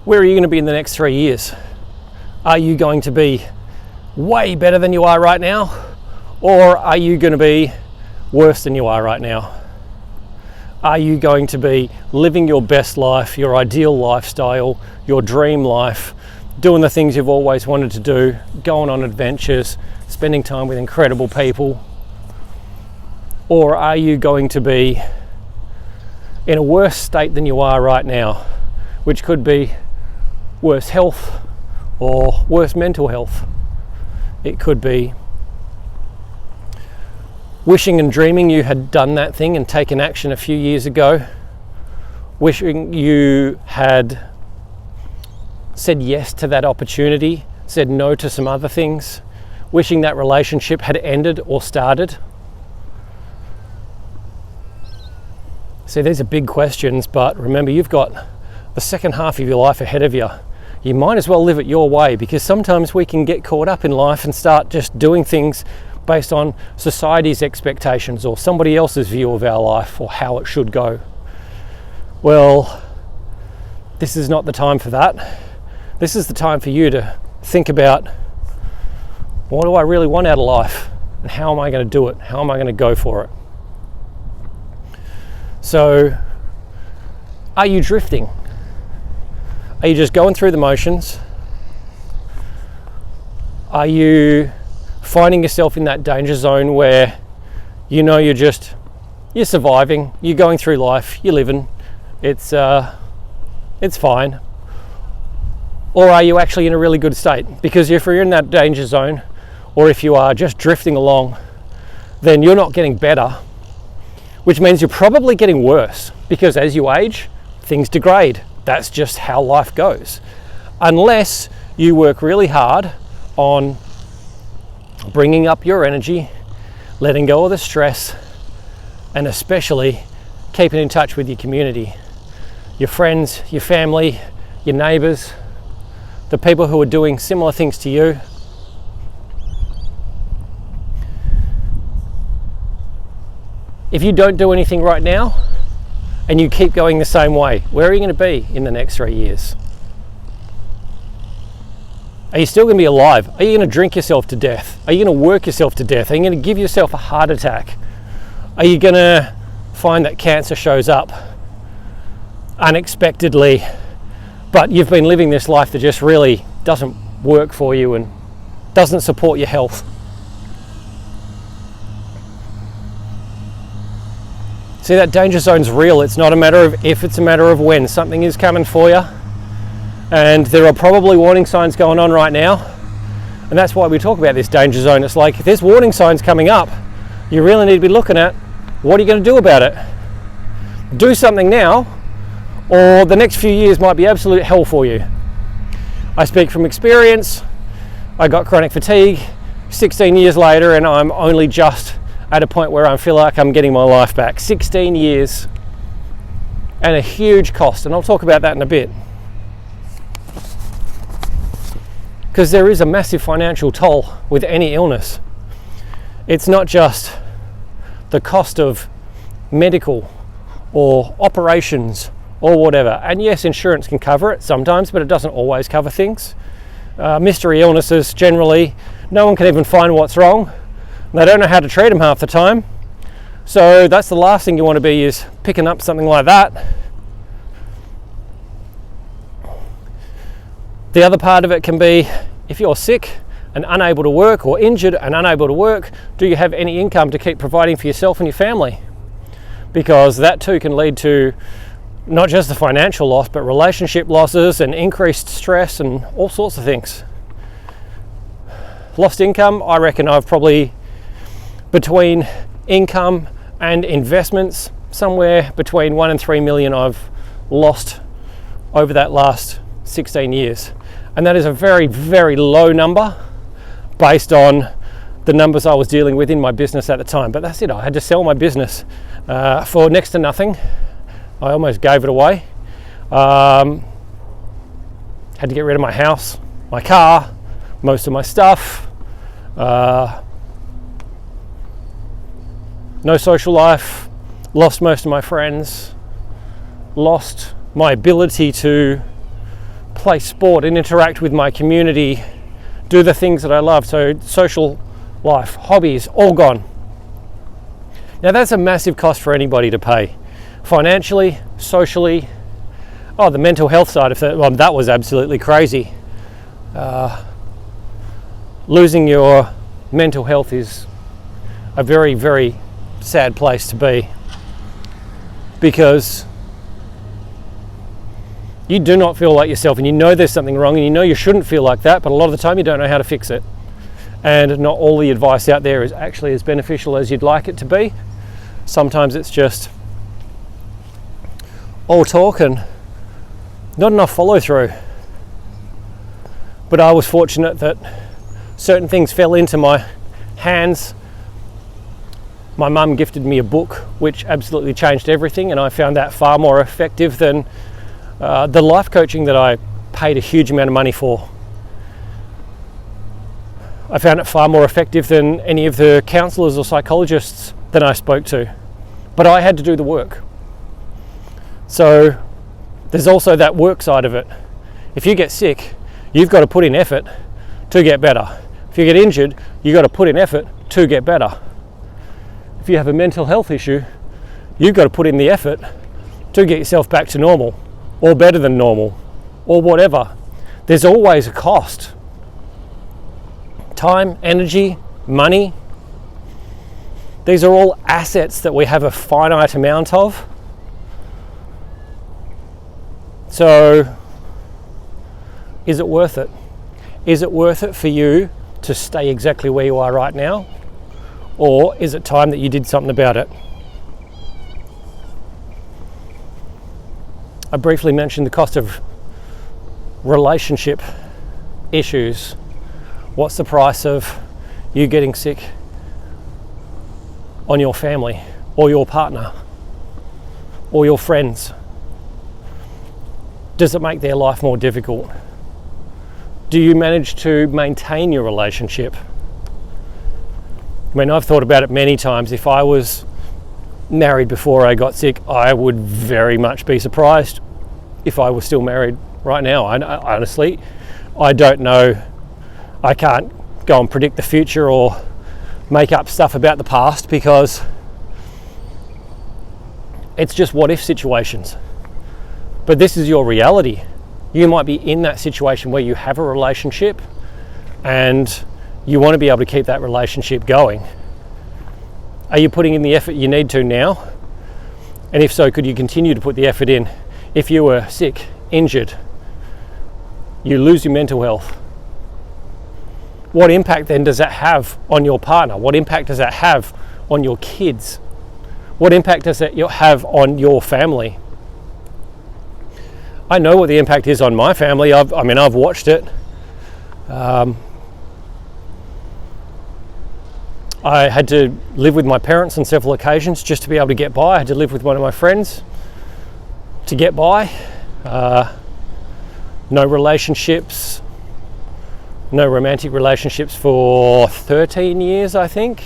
Where are you going to be in the next 3 years? Are you going to be way better than you are right now? Or are you going to be worse than you are right now? Are you going to be living your best life, your ideal lifestyle, your dream life, doing the things you've always wanted to do, going on adventures, spending time with incredible people? Or are you going to be in a worse state than you are right now, which could be worse health or worse mental health? It could be wishing and dreaming you had done that thing and taken action a few years ago, wishing you had said yes to that opportunity, said no to some other things, wishing that relationship had ended or started. See, these are big questions, but remember, you've got the second half of your life ahead of you. You might as well live it your way, because sometimes we can get caught up in life and start just doing things based on society's expectations or somebody else's view of our life or how it should go. Well, this is not the time for that. This is the time for you to think about, what do I really want out of life? And how am I going to do it? How am I going to go for it? So, are you drifting? Are you just going through the motions? Are you finding yourself in that danger zone where you know you're surviving, you're going through life, you're living, it's fine? Or are you actually in a really good state? Because if you're in that danger zone, or if you are just drifting along, then you're not getting better, which means you're probably getting worse, because as you age, things degrade. That's just how life goes. Unless you work really hard on bringing up your energy, letting go of the stress, and especially keeping in touch with your community, your friends, your family, your neighbours, the people who are doing similar things to you. If you don't do anything right now and you keep going the same way, where are you going to be in the next 3 years? Are you still going to be alive? Are you going to drink yourself to death? Are you going to work yourself to death? Are you going to give yourself a heart attack? Are you going to find that cancer shows up unexpectedly, but you've been living this life that just really doesn't work for you and doesn't support your health? See, that danger zone's real. It's not a matter of if, it's a matter of when. Something is coming for you. And there are probably warning signs going on right now. And that's why we talk about this danger zone. It's like, if there's warning signs coming up, you really need to be looking at, what are you going to do about it? Do something now, or the next few years might be absolute hell for you. I speak from experience. I got chronic fatigue 16 years later, and I'm only just at a point where I feel like I'm getting my life back. 16 years and a huge cost, and I'll talk about that in a bit. Because there is a massive financial toll with any illness. It's not just the cost of medical or operations or whatever. And yes, insurance can cover it sometimes, but it doesn't always cover things. Mystery illnesses, generally, no one can even find what's wrong. They don't know how to treat them half the time. So that's the last thing you want to be, is picking up something like that. The other part of it can be, if you're sick and unable to work, or injured and unable to work, do you have any income to keep providing for yourself and your family? Because that too can lead to not just the financial loss, but relationship losses and increased stress and all sorts of things. Lost income, I reckon I've probably, between income and investments, somewhere between 1 and 3 million I've lost over that last 16 years. And that is a very, very low number based on the numbers I was dealing with in my business at the time. But that's it, I had to sell my business for next to nothing. I almost gave it away. Had to get rid of my house, my car, most of my stuff. No social life, lost most of my friends, lost my ability to play sport and interact with my community, do the things that I love. So social life, hobbies, all gone. Now that's a massive cost for anybody to pay. Financially, socially, the mental health side of it, that was absolutely crazy. Losing your mental health is a very, very sad place to be, because you do not feel like yourself, and you know there's something wrong, and you know you shouldn't feel like that, but a lot of the time you don't know how to fix it. And not all the advice out there is actually as beneficial as you'd like it to be. Sometimes it's just all talk and not enough follow through. But I was fortunate that certain things fell into my hands. My mum gifted me a book which absolutely changed everything, and I found that far more effective than the life coaching that I paid a huge amount of money for. I found it far more effective than any of the counsellors or psychologists that I spoke to. But I had to do the work. So there's also that work side of it. If you get sick, you've got to put in effort to get better. If you get injured, you've got to put in effort to get better. If you have a mental health issue, you've got to put in the effort to get yourself back to normal, or better than normal, or whatever. There's always a cost. Time, energy, money. These are all assets that we have a finite amount of. So, is it worth it? Is it worth it for you to stay exactly where you are right now? Or is it time that you did something about it? I briefly mentioned the cost of relationship issues. What's the price of you getting sick on your family, or your partner, or your friends? Does it make their life more difficult? Do you manage to maintain your relationship? I mean, I've thought about it many times. If I was married before I got sick, I would very much be surprised if I was still married right now. Honestly, I don't know. I can't go and predict the future or make up stuff about the past, because it's just what if situations. But this is your reality. You might be in that situation where you have a relationship and you want to be able to keep that relationship going. Are you putting in the effort you need to now? And if so, could you continue to put the effort in? If you were sick, injured, you lose your mental health, what impact then does that have on your partner? What impact does that have on your kids? What impact does that have on your family? I know what the impact is on my family. I've watched it. I had to live with my parents on several occasions just to be able to get by. I had to live with one of my friends to get by. No relationships, no romantic relationships for 13 years, I think.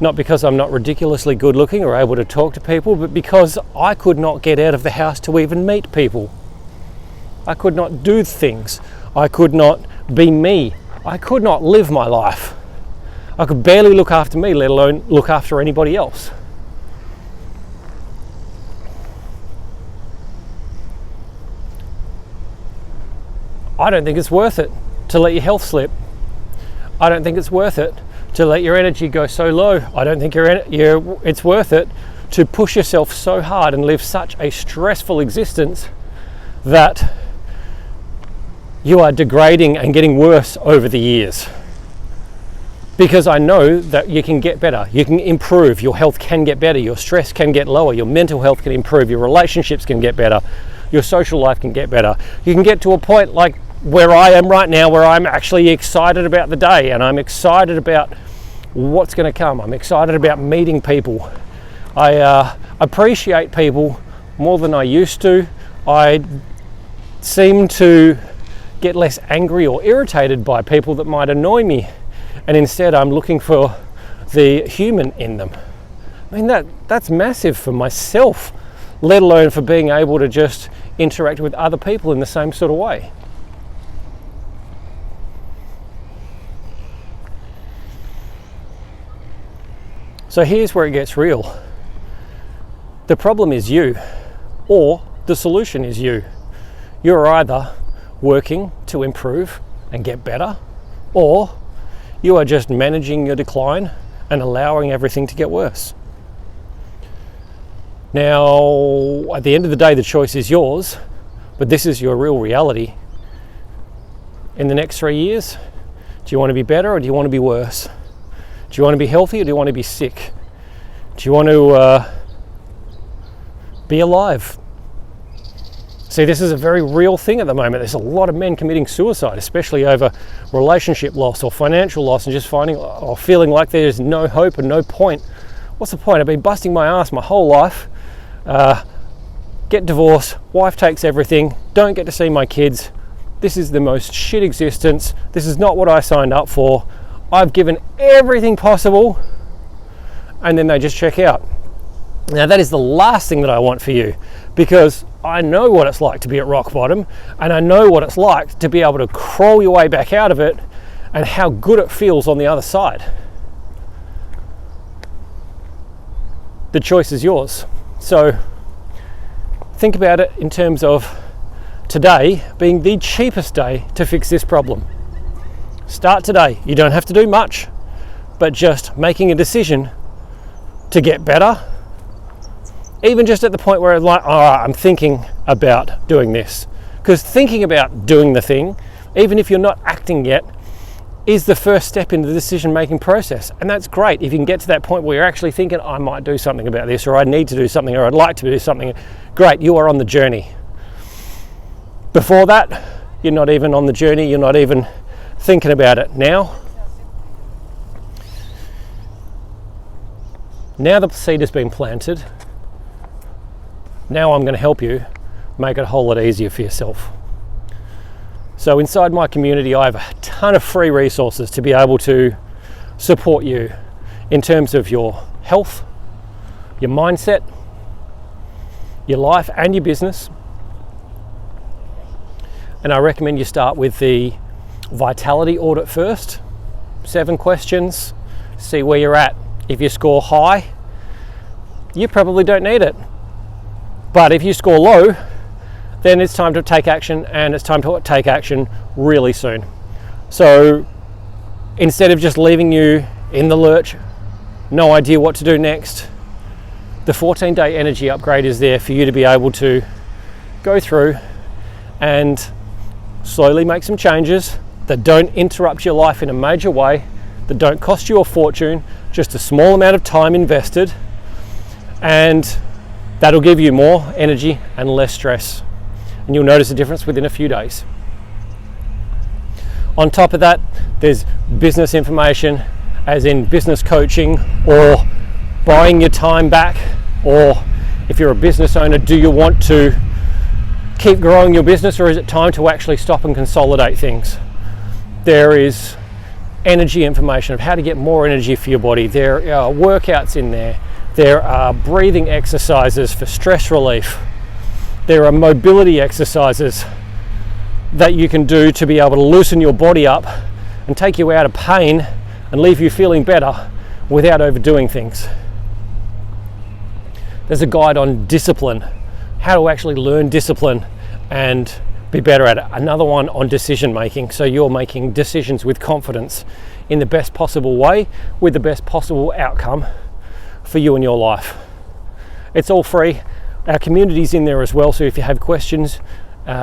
Not because I'm not ridiculously good looking or able to talk to people, but because I could not get out of the house to even meet people. I could not do things. I could not be me. I could not live my life. I could barely look after me, let alone look after anybody else. I don't think it's worth it to let your health slip. I don't think it's worth it to let your energy go so low. I don't think it's worth it to push yourself so hard and live such a stressful existence that you are degrading and getting worse over the years. Because I know that you can get better, you can improve, your health can get better, your stress can get lower, your mental health can improve, your relationships can get better, your social life can get better. You can get to a point like where I am right now, where I'm actually excited about the day and I'm excited about what's going to come. I'm excited about meeting people. I appreciate people more than I used to. I seem to get less angry or irritated by people that might annoy me, and instead I'm looking for the human in them. I mean, that's massive for myself, let alone for being able to just interact with other people in the same sort of way. So here's where it gets real. The problem is you, or the solution is you. You're either working to improve and get better, or you are just managing your decline and allowing everything to get worse. Now, at the end of the day, the choice is yours, but this is your real reality. In the next 3 years, do you want to be better or do you want to be worse? Do you want to be healthy or do you want to be sick? Do you want to be alive? See, this is a very real thing at the moment. There's a lot of men committing suicide, especially over relationship loss or financial loss, and just finding or feeling like there's no hope and no point. What's the point? I've been busting my ass my whole life. Get divorced, wife takes everything, don't get to see my kids. This is the most shit existence. This is not what I signed up for. I've given everything possible, and then they just check out. Now that is the last thing that I want for you, because I know what it's like to be at rock bottom, and I know what it's like to be able to crawl your way back out of it, and how good it feels on the other side. The choice is yours. So think about it in terms of today being the cheapest day to fix this problem. Start today. You don't have to do much, but just making a decision to get better, even just at the point where I'm thinking about doing this. Because thinking about doing the thing, even if you're not acting yet, is the first step in the decision-making process. And that's great if you can get to that point where you're actually thinking, I might do something about this, or I need to do something, or I'd like to do something. Great, you are on the journey. Before that, you're not even on the journey, you're not even thinking about it. Now the seed has been planted. Now I'm going to help you make it a whole lot easier for yourself. So inside my community, I have a ton of free resources to be able to support you in terms of your health, your mindset, your life and your business. And I recommend you start with the vitality audit first. 7 questions, see where you're at. If you score high, you probably don't need it. But if you score low, then it's time to take action, and it's time to take action really soon. So instead of just leaving you in the lurch, no idea what to do next, the 14-day energy upgrade is there for you to be able to go through and slowly make some changes that don't interrupt your life in a major way, that don't cost you a fortune, just a small amount of time invested, and that'll give you more energy and less stress. And you'll notice a difference within a few days. On top of that, there's business information, as in business coaching, or buying your time back, or if you're a business owner, do you want to keep growing your business, or is it time to actually stop and consolidate things? There is energy information of how to get more energy for your body. There are workouts in there. There are breathing exercises for stress relief. There are mobility exercises that you can do to be able to loosen your body up and take you out of pain and leave you feeling better without overdoing things. There's a guide on discipline, how to actually learn discipline and be better at it. Another one on decision making, so you're making decisions with confidence in the best possible way with the best possible outcome for you and your life. It's all free. Our community's in there as well, so if you have questions,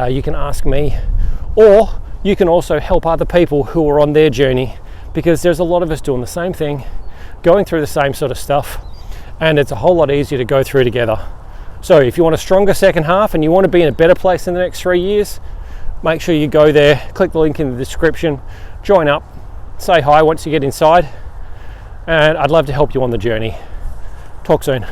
you can ask me, or you can also help other people who are on their journey, because there's a lot of us doing the same thing, going through the same sort of stuff, and it's a whole lot easier to go through together. So if you want a stronger second half and you want to be in a better place in the next 3 years, make sure you go there, click the link in the description, join up, say hi once you get inside, and I'd love to help you on the journey. Talk soon.